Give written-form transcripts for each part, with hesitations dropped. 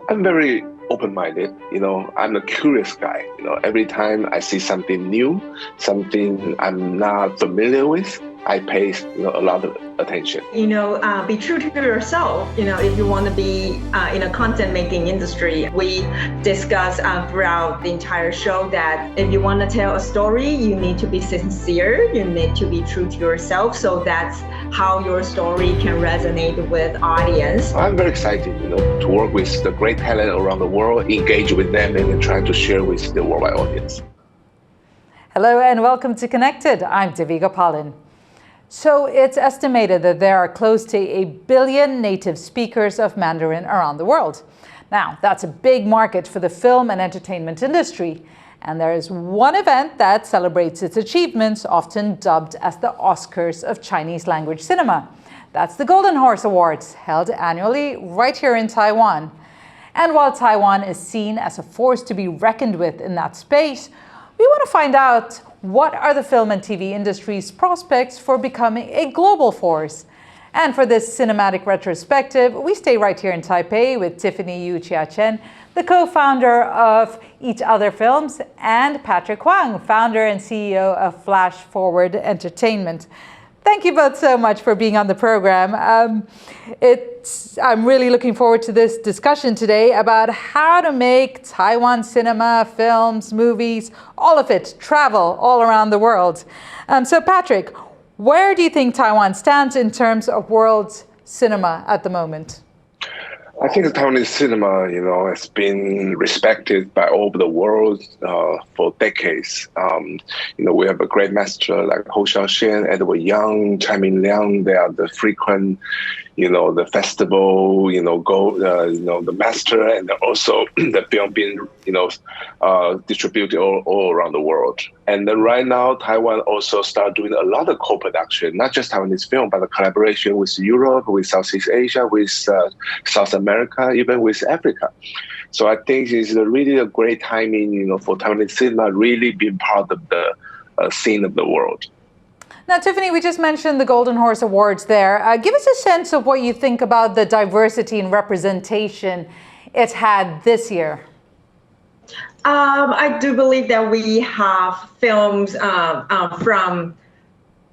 I'm very open-minded. I'm a curious guy. Every time I see something new, something I'm not familiar with, I pay a lot of attention. Be true to yourself. If you want to be in a content making industry, we discuss throughout the entire show that if you want to tell a story, you need to be sincere. You need to be true to yourself. So that's how your story can resonate with audience. I'm very excited, to work with the great talent around the world, engage with them, and then try to share with the worldwide audience. Hello and welcome to Connected. I'm Divya Gopalan. So it's estimated that there are close to 1 billion native speakers of Mandarin around the world. Now, that's a big market for the film and entertainment industry. And there is one event that celebrates its achievements, often dubbed as the Oscars of Chinese language cinema. That's the Golden Horse Awards, held annually right here in Taiwan. And while Taiwan is seen as a force to be reckoned with in that space, we want to find out what are the film and TV industry's prospects for becoming a global force. And for this cinematic retrospective, we stay right here in Taipei with Tiffany Yu-chia Chen, the co-founder of Each Other Films, and Patrick Huang, founder and CEO of Flash Forward Entertainment. Thank you both so much for being on the program. I'm really looking forward to this discussion today about how to make Taiwan cinema, films, movies, all of it travel all around the world. So Patrick, where do you think Taiwan stands in terms of world cinema at the moment? I think the Taiwanese cinema, has been respected by all over the world for decades. We have a great master like Ho Xiaoxian, Edward Yang, Chai Min-liang. They are the frequent, the festival, the master, and also the film being, distributed all around the world. And then right now, Taiwan also start doing a lot of co-production, not just Taiwanese film, but a collaboration with Europe, with Southeast Asia, with South America, even with Africa. So I think it's really a great timing, for Taiwanese cinema really being part of the scene of the world. Now, Tiffany, we just mentioned the Golden Horse Awards there. Give us a sense of what you think about the diversity and representation it's had this year. I do believe that we have films from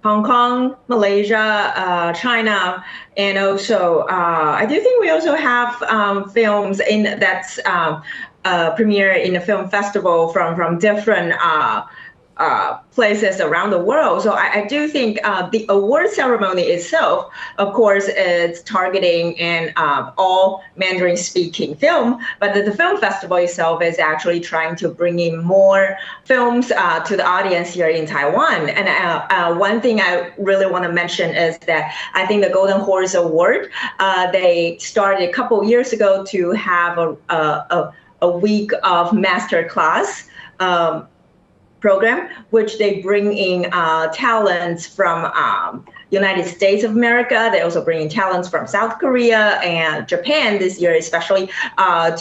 Hong Kong, Malaysia, China, and also I do think we also have films that's premiere in a film festival from different places around the world. So I do think the award ceremony itself, of course, is targeting an all Mandarin-speaking film, but the film festival itself is actually trying to bring in more films to the audience here in Taiwan. And one thing I really want to mention is that I think the Golden Horse Award, they started a couple years ago to have a week of master class program, which they bring in talents from United States of America. They also bring in talents from South Korea and Japan this year, especially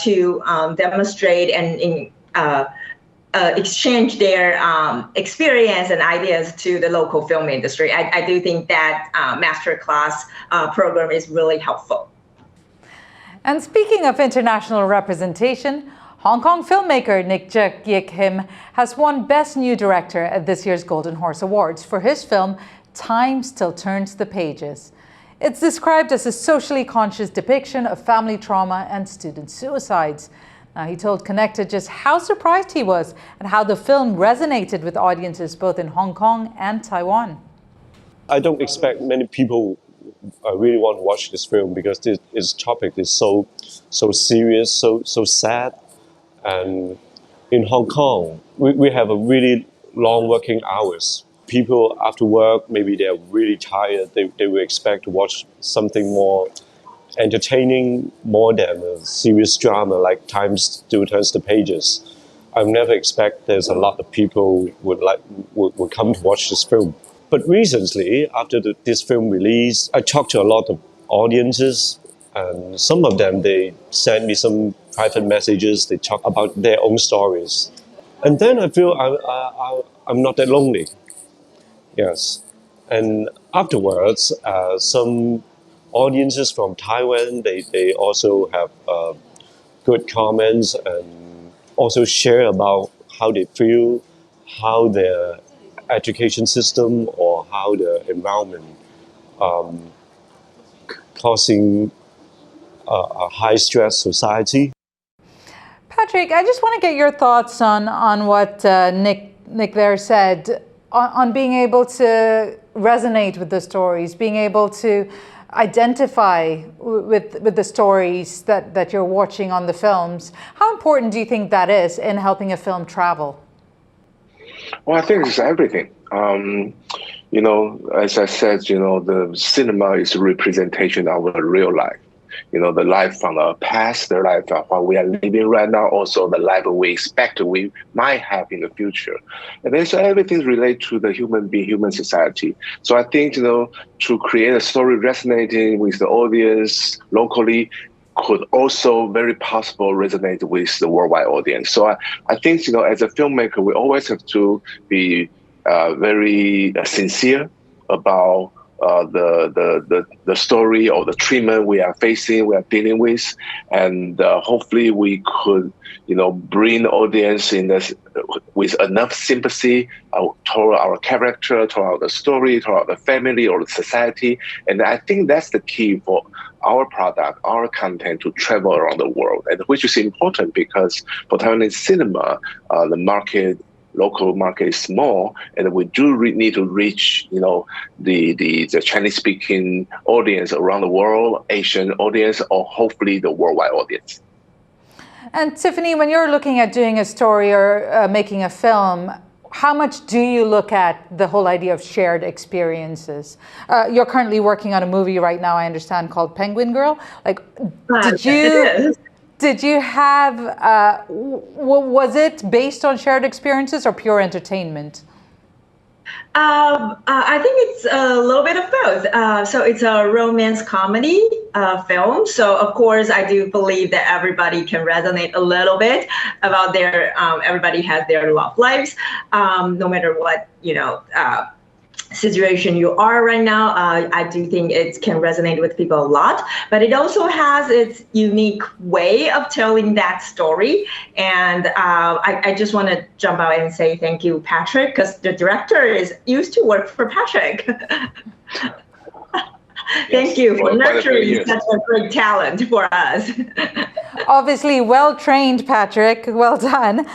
to demonstrate and exchange their experience and ideas to the local film industry. I do think that masterclass program is really helpful. And speaking of international representation, Hong Kong filmmaker Nick Yik Kim has won Best New Director at this year's Golden Horse Awards for his film Time Still Turns the Pages. It's described as a socially conscious depiction of family trauma and student suicides. Now, he told Connected just how surprised he was at how the film resonated with audiences both in Hong Kong and Taiwan. I don't expect many people really want to watch this film because this topic is so serious, so sad. And in Hong Kong, we have a really long working hours. People after work, maybe they're really tired. They will expect to watch something more entertaining, more than a serious drama like Time Still Turns the Pages. I've never expect there's a lot of people would come to watch this film. But recently, after this film release, I talked to a lot of audiences, and some of them, they send me some private messages. They talk about their own stories. And then I feel I'm not that lonely. Yes. And afterwards, some audiences from Taiwan, they also have good comments and also share about how they feel, how their education system or how the environment causing a high stress society. Patrick, I just want to get your thoughts on what Nick there said on being able to resonate with the stories, being able to identify with the stories that you're watching on the films. How important do you think that is in helping a film travel? Well, I think it's everything. As I said, the cinema is a representation of our real life. The life from our past, the life of what we are living right now, also the life we expect we might have in the future. And then so everything relates to the human being, human society. So I think, to create a story resonating with the audience locally could also very possible resonate with the worldwide audience. So I think, as a filmmaker, we always have to be very sincere about the story or the treatment we are facing, we are dealing with, and hopefully we could, bring the audience in this with enough sympathy toward our character, toward the story, toward the family or the society. And I think that's the key for our product, our content to travel around the world, and which is important because for Taiwanese cinema, the local market is small, and we do need to reach, the Chinese-speaking audience around the world, Asian audience, or hopefully the worldwide audience. And Tiffany, when you're looking at doing a story or making a film, how much do you look at the whole idea of shared experiences? You're currently working on a movie right now, I understand, called Penguin Girl. Did you have, was it based on shared experiences or pure entertainment? I think it's a little bit of both. So it's a romance comedy film. So of course, I do believe that everybody can resonate a little bit about everybody has their love lives, no matter what, situation you are right now. I do think it can resonate with people a lot, but it also has its unique way of telling that story. And I just want to jump out and say thank you, Patrick, because the director used to work for Patrick. Thank you for nurturing such a great talent for us. Obviously, well-trained, Patrick. Well done.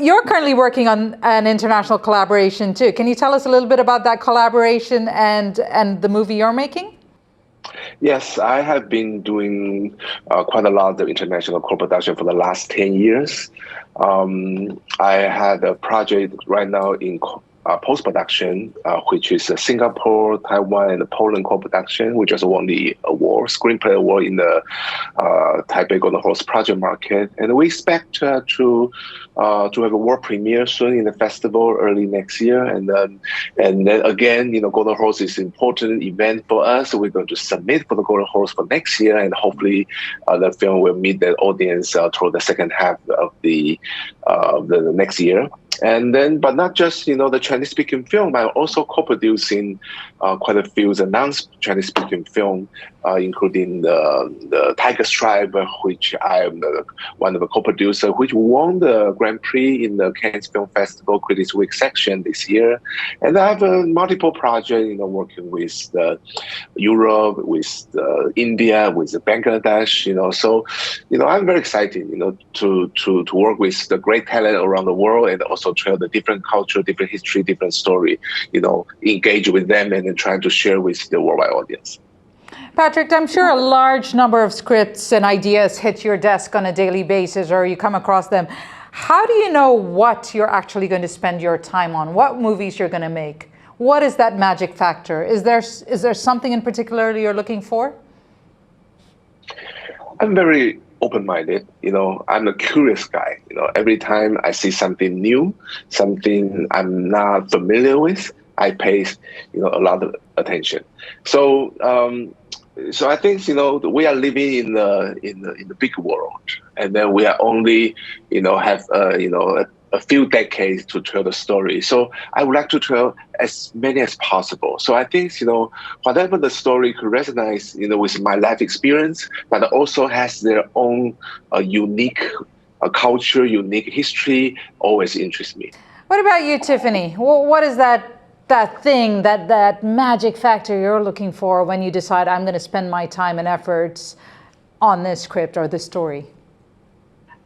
You're currently working on an international collaboration too. Can you tell us a little bit about that collaboration and the movie you're making? Yes, I have been doing quite a lot of international Cor Production for the last 10 years. I had a project right now in post-production, which is Singapore, Taiwan, and Poland co-production. We just won the award, screenplay award in the Taipei Golden Horse project market. And we expect to have a world premiere soon in the festival early next year. And then again, Golden Horse is an important event for us. So we're going to submit for the Golden Horse for next year, and hopefully the film will meet the audience toward the second half of the next year. And then, but not just, the Chinese-speaking film, I'm also co-producing quite a few non-Chinese-speaking film, including the Tiger Stripe, which I am one of the co-producers, which won the Grand Prix in the Cannes Film Festival Critics Week section this year. And I have multiple projects, working with Europe, with India, with Bangladesh, So, I'm very excited, to work with the great talent around the world, and also try the different culture, different history, different story, engage with them and then trying to share with the worldwide audience. Patrick, I'm sure a large number of scripts and ideas hit your desk on a daily basis, or you come across them. How do you know what you're actually going to spend your time on? What movies you're going to make? What is that magic factor? Is there something in particular you're looking for? I'm very open-minded. I'm a curious guy. Every time I see something new, something I'm not familiar with, I pay, a lot of attention. So, so I think, we are living in the big world, and then we are only, have, a few decades to tell the story. So I would like to tell as many as possible. So I think, whatever the story could resonate, with my life experience, but also has their own unique culture, unique history, always interests me. What about you, Tiffany? What is that thing, that magic factor you're looking for when you decide I'm going to spend my time and efforts on this script or this story?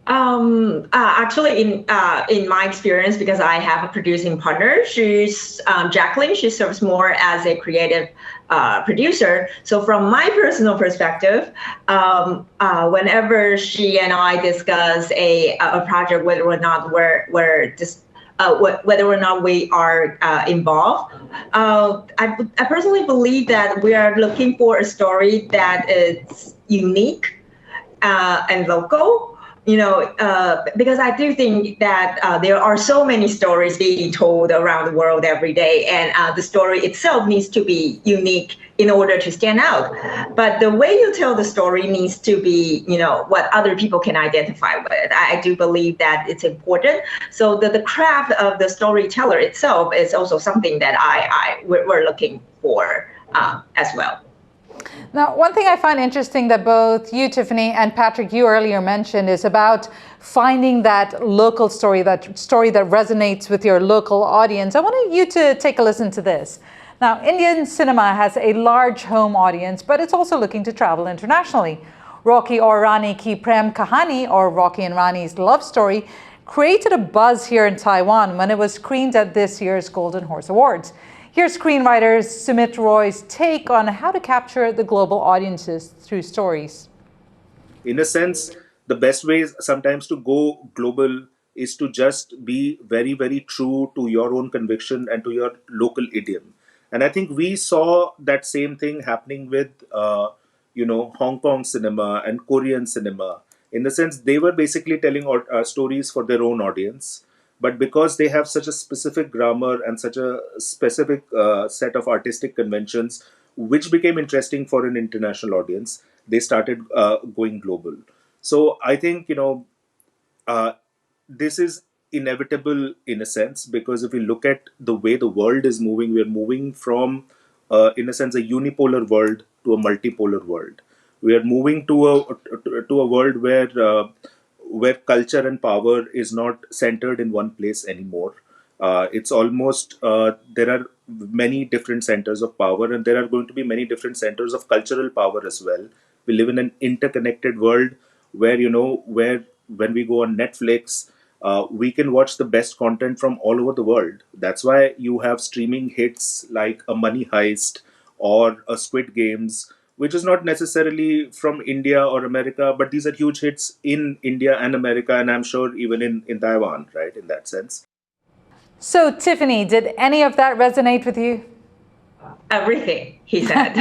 Actually, in my experience, because I have a producing partner, she's Jacqueline. She serves more as a creative producer. So from my personal perspective, whenever she and I discuss a project, whether or not whether or not we are involved, I personally believe that we are looking for a story that is unique and local. Because I do think that there are so many stories being told around the world every day, and the story itself needs to be unique in order to stand out. But the way you tell the story needs to be, what other people can identify with. I do believe that it's important. So the craft of the storyteller itself is also something that we're looking for as well. Now, one thing I find interesting that both you, Tiffany, and Patrick, you earlier mentioned is about finding that local story, that story that resonates with your local audience. I want you to take a listen to this. Now, Indian cinema has a large home audience, but it's also looking to travel internationally. Rocky Aur Rani Ki Prem Kahani, or Rocky and Rani's love story, created a buzz here in Taiwan when it was screened at this year's Golden Horse Awards. Here's screenwriter Sumit Roy's take on how to capture the global audiences through stories. In a sense, the best way sometimes to go global is to just be very, very true to your own conviction and to your local idiom. And I think we saw that same thing happening with, Hong Kong cinema and Korean cinema. In the sense, they were basically telling stories for their own audience. But because they have such a specific grammar and such a specific set of artistic conventions, which became interesting for an international audience, they started going global. So I think, this is inevitable in a sense, because if we look at the way the world is moving, we're moving from, in a sense, a unipolar world to a multipolar world. We are moving to a world where culture and power is not centered in one place anymore. It's almost, there are many different centers of power, and there are going to be many different centers of cultural power as well. We live in an interconnected world where, when we go on Netflix, we can watch the best content from all over the world. That's why you have streaming hits like a Money Heist or a Squid Games, which is not necessarily from India or America, but these are huge hits in India and America, and I'm sure even in Taiwan, right, in that sense. So, Tiffany, did any of that resonate with you? Everything he said.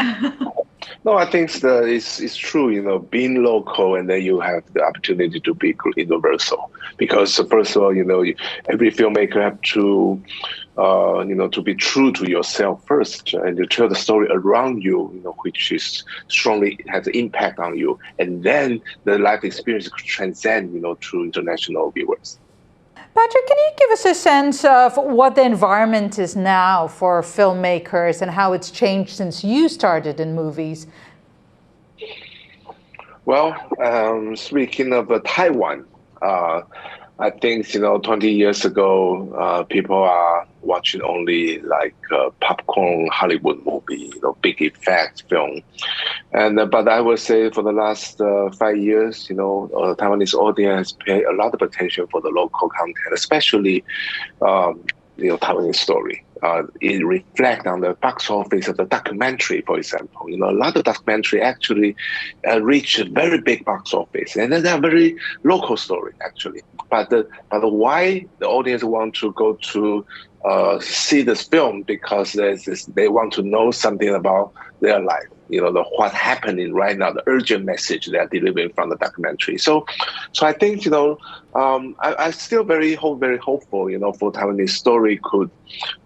No, I think it's true, being local, and then you have the opportunity to be universal. Because first of all, every filmmaker have to, to be true to yourself first, and to tell the story around you, which is strongly has an impact on you, and then the life experience could transcend, to international viewers. Patrick, can you give us a sense of what the environment is now for filmmakers and how it's changed since you started in movies? Well, speaking of Taiwan, I think, 20 years ago, people are watching only like popcorn Hollywood movie, big effect film. But I would say for the last 5 years, Taiwanese audience pay a lot of attention for the local content, especially, Taiwanese story. It reflects on the box office of the documentary, for example. A lot of documentary actually reach a very big box office, and then they're very local story actually. But why the audience want to go to see this film, because they want to know something about their life. What's happening right now, the urgent message they're delivering from the documentary. So I think, I still very hopeful, for Taiwanese story could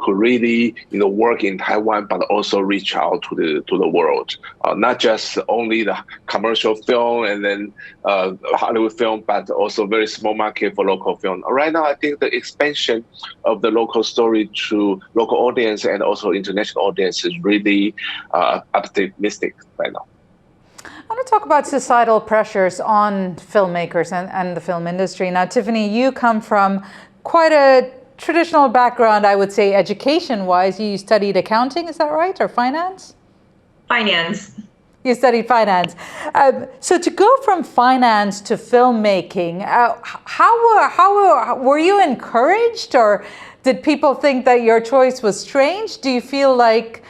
really, work in Taiwan, but also reach out to the world. Not just only the commercial film and then Hollywood film, but also very small market for local film. Right now, I think the expansion of the local story to local audience and also international audience is really optimistic right now. I want to talk about societal pressures on filmmakers and the film industry. Now, Tiffany, you come from quite a traditional background, I would say, education-wise. You studied accounting, is that right, or finance? Finance. You studied finance. So to go from finance to filmmaking, how were you encouraged, or did people think that your choice was strange? Do you feel like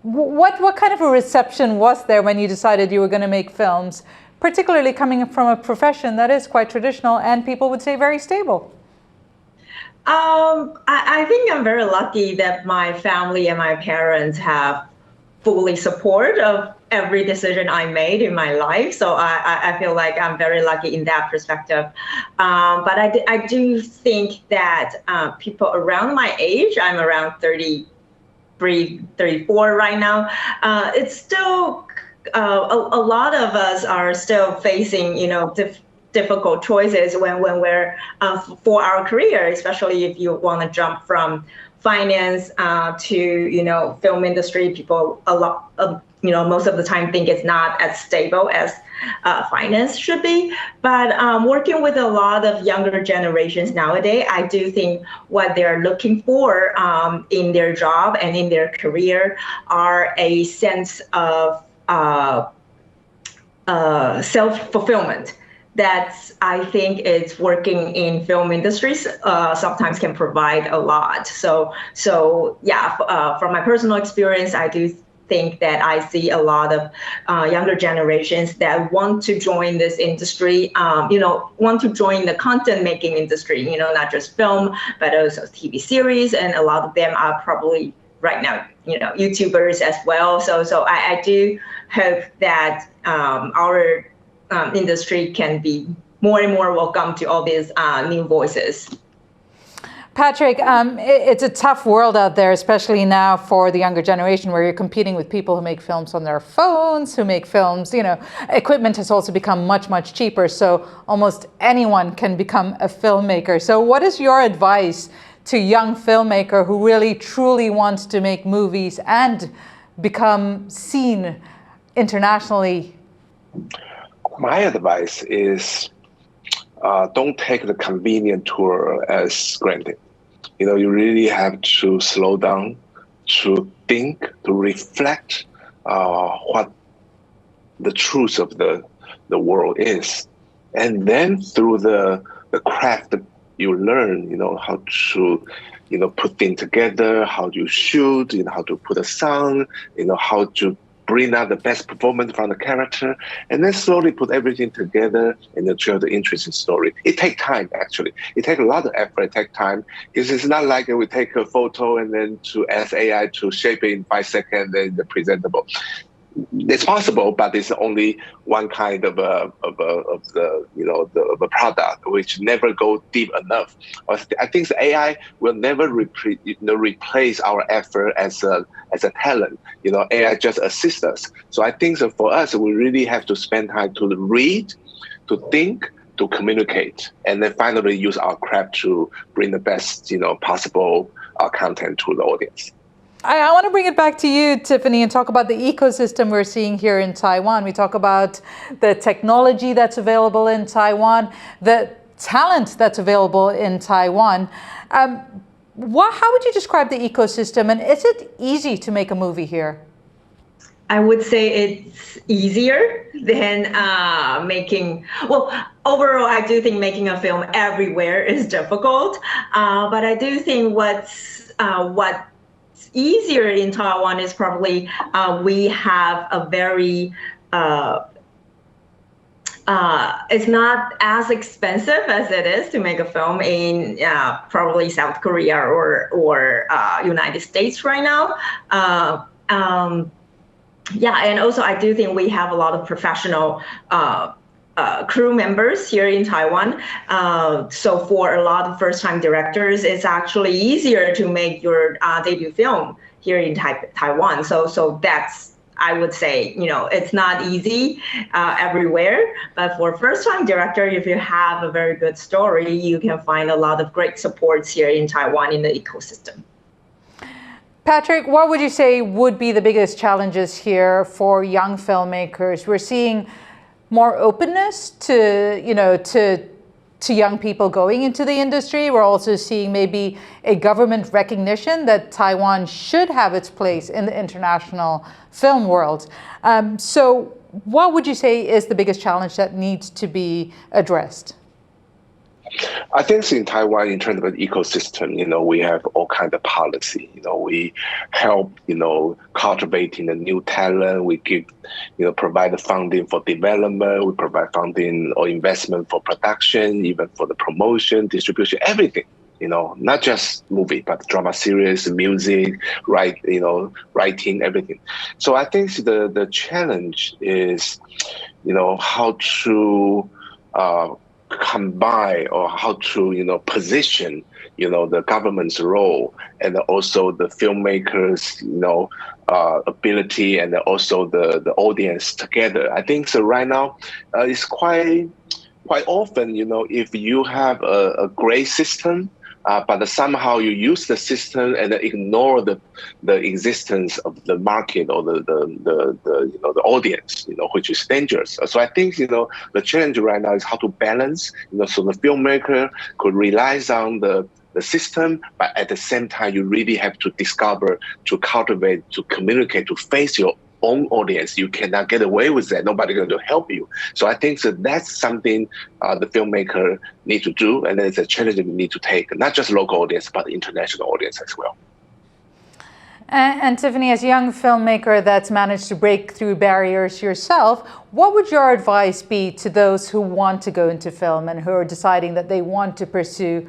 what kind of a reception was there when you decided you were going to make films, particularly coming from a profession that is quite traditional and people would say very stable? I think I'm very lucky that my family and my parents have fully support of every decision I made in my life. So I feel like I'm very lucky in that perspective. But I do think that people around my age, I'm around 33, 34 right now, it's still, a lot of us are still facing, difficult choices when we're for our career, especially if you want to jump from finance to film industry. People most of the time think it's not as stable as finance should be. But working with a lot of younger generations nowadays, I do think what they're looking for in their job and in their career are a sense of self-fulfillment. That I think it's working in film industries sometimes can provide a lot. So yeah, from my personal experience, I do think that I see a lot of younger generations that want to join this industry, want to join the content making industry, not just film, but also TV series. And a lot of them are probably right now, YouTubers as well. So I do hope that our industry can be more and more welcome to all these new voices. Patrick, it's a tough world out there, especially now for the younger generation, where you're competing with people who make films on their phones, who make films, equipment has also become much, much cheaper. So almost anyone can become a filmmaker. So what is your advice to young filmmaker who really truly wants to make movies and become seen internationally? My advice is don't take the convenient tour as granted. You really have to slow down, to think, to reflect what the truth of the world is. And then through the craft that you learn, how to, put things together, how to shoot, how to put a sound, how to bring out the best performance from the character, and then slowly put everything together and then tell the interesting story. It takes time, actually. It takes a lot of effort, it takes time, because it's not like we take a photo and then to ask AI to shape it in 5 seconds and the presentable. It's possible, but it's only one kind of a product which never go deep enough. I think the AI will never replace our effort as a talent. AI just assists us. So I think that for us, we really have to spend time to read, to think, to communicate, and then finally use our craft to bring the best possible content to the audience. I want to bring it back to you, Tiffany, and talk about the ecosystem we're seeing here in Taiwan. We talk about the technology that's available in Taiwan, the talent that's available in Taiwan. How would you describe the ecosystem, and is it easy to make a movie here? I would say it's easier than overall, I do think making a film everywhere is difficult. But I do think what's easier in Taiwan is probably we have a very it's not as expensive as it is to make a film in probably South Korea or United States right now. Yeah, and also I do think we have a lot of professional crew members here in Taiwan. So for a lot of first-time directors, it's actually easier to make your debut film here in Taiwan. So that's, I would say, it's not easy everywhere, but for first-time director, if you have a very good story, you can find a lot of great supports here in Taiwan in the ecosystem. Patrick, what would you say would be the biggest challenges here for young filmmakers? We're seeing more openness to young people going into the industry. We're also seeing maybe a government recognition that Taiwan should have its place in the international film world. So what would you say is the biggest challenge that needs to be addressed? I think in Taiwan, in terms of an ecosystem, we have all kinds of policy. We help, cultivating the new talent. We give, provide the funding for development. We provide funding or investment for production, even for the promotion, distribution, everything. Not just movie, but drama series, music, writing, everything. So I think the challenge is, how to combine or how to position the government's role and also the filmmakers ability and also the audience together. I think so right now it's quite often if you have a great system but somehow you use the system and ignore the existence of the market or the audience, which is dangerous. So I think the challenge right now is how to balance, so the filmmaker could rely on the system, but at the same time you really have to discover, to cultivate, to communicate, to face your own audience. You cannot get away with that. Nobody's going to help you. So I think that's something the filmmaker need to do, and it's a challenge that we need to take, not just local audience, but international audience as well. And Tiffany, as a young filmmaker that's managed to break through barriers yourself, what would your advice be to those who want to go into film and who are deciding that they want to pursue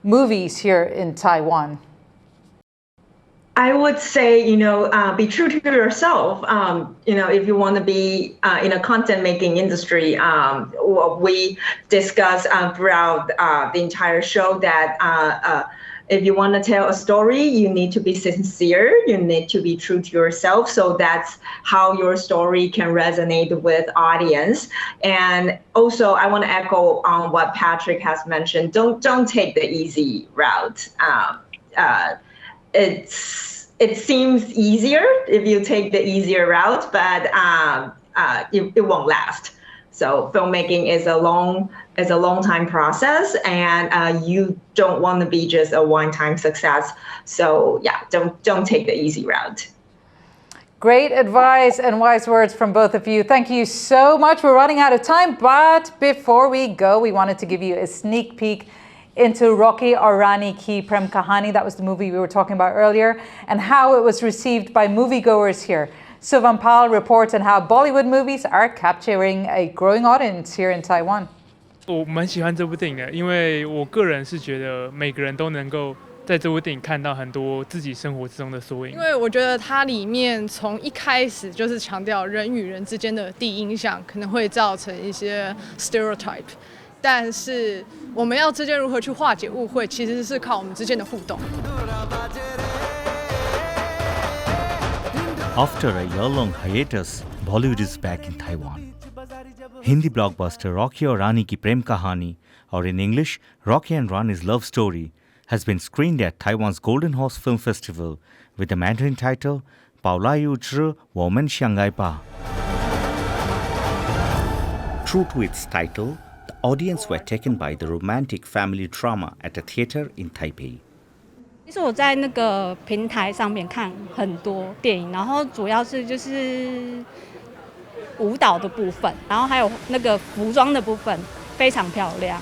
movies here in Taiwan? I would say, be true to yourself. If you want to be in a content making industry, we discussed throughout the entire show that if you want to tell a story, you need to be sincere. You need to be true to yourself. So that's how your story can resonate with audience. And also, I want to echo on what Patrick has mentioned. Don't take the easy route. It seems easier if you take the easier route, but it won't last. So filmmaking is a long time process, and you don't want to be just a one-time success. So yeah, don't take the easy route. Great advice and wise words from both of you. Thank you so much. We're running out of time, but before we go, we wanted to give you a sneak peek into Rocky Aur Rani Ki Prem Kahani. That was the movie we were talking about earlier, and how it was received by moviegoers here. Sylvan Pal reports on how Bollywood movies are capturing a growing audience here in Taiwan. 我蛮喜欢这部电影的，因为我个人是觉得每个人都能够在这部电影看到很多自己生活之中的缩影。因为我觉得它里面从一开始就是强调人与人之间的第一印象可能会造成一些 stereotype。但是我们要之间如何去化解误会，其实是靠我们之间的互动。After a year-long hiatus, Bollywood is back in Taiwan. Hindi blockbuster Rocky Aur Rani Ki Prem Kahani, or in English, Rocky and Rani's Love Story, has been screened at Taiwan's Golden Horse Film Festival with the Mandarin title Paolai Yu Zhi Women Xiangai Pa. True to its title, the audience were taken by the romantic family drama at a theater in Taipei. 其实我在那个平台上面看很多电影，然后主要是就是舞蹈的部分，然后还有那个服装的部分非常漂亮，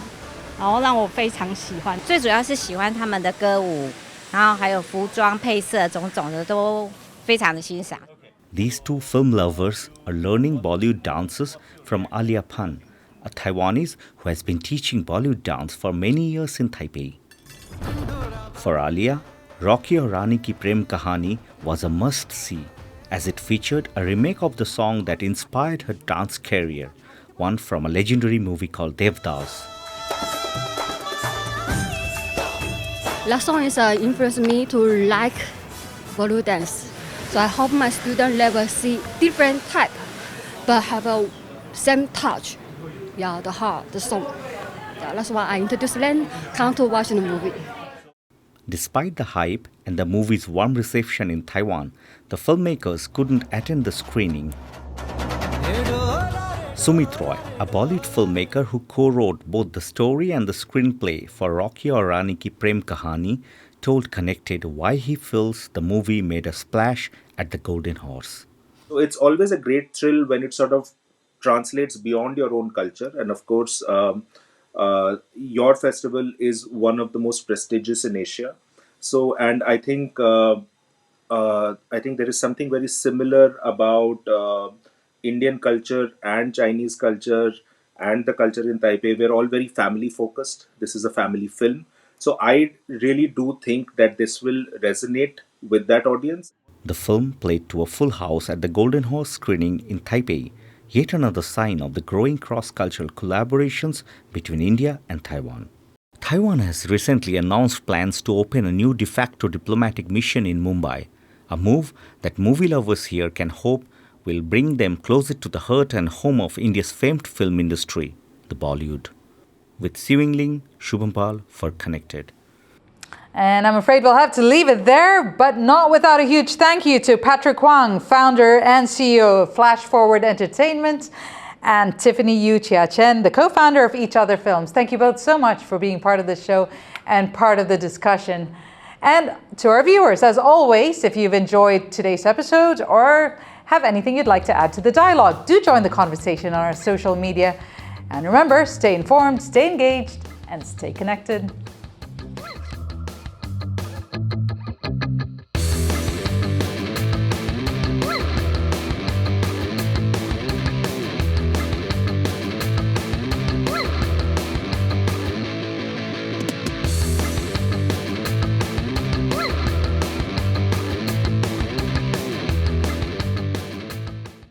然后让我非常喜欢。最主要是喜欢他们的歌舞，然后还有服装配色种种的都非常的欣赏。These two film lovers are learning Bollywood dances from Alia Pan, a Taiwanese who has been teaching Bollywood dance for many years in Taipei. For Alia, Rocky Aur Rani Ki Prem Kahani was a must-see, as it featured a remake of the song that inspired her dance career, one from a legendary movie called Devdas. That song is influenced me to like Bollywood dance. So I hope my student level see different type, but have a same touch. Yeah, the heart, the song. Yeah, that's why I introduced them come to watch the movie. Despite the hype and the movie's warm reception in Taiwan, the filmmakers couldn't attend the screening. Sumit Roy, a Bollywood filmmaker who co-wrote both the story and the screenplay for Rocky Aur Rani Ki Prem Kahani, told Connected why he feels the movie made a splash at the Golden Horse. So it's always a great thrill when it sort of translates beyond your own culture. And of course, your festival is one of the most prestigious in Asia. So, and I think there is something very similar about Indian culture and Chinese culture and the culture in Taipei. We're all very family focused. This is a family film. So I really do think that this will resonate with that audience. The film played to a full house at the Golden Horse screening in Taipei, yet another sign of the growing cross-cultural collaborations between India and Taiwan. Taiwan has recently announced plans to open a new de facto diplomatic mission in Mumbai, a move that movie lovers here can hope will bring them closer to the heart and home of India's famed film industry, the Bollywood. With Siwingling, Shubhampal for Connected. And I'm afraid we'll have to leave it there, but not without a huge thank you to Patrick Huang, founder and CEO of Flash Forward Entertainment, and Tiffany Yu-chia Chen, the co-founder of Each Other Films. Thank you both so much for being part of the show and part of the discussion. And to our viewers, as always, if you've enjoyed today's episode or have anything you'd like to add to the dialogue, do join the conversation on our social media. And remember, stay informed, stay engaged, and stay connected.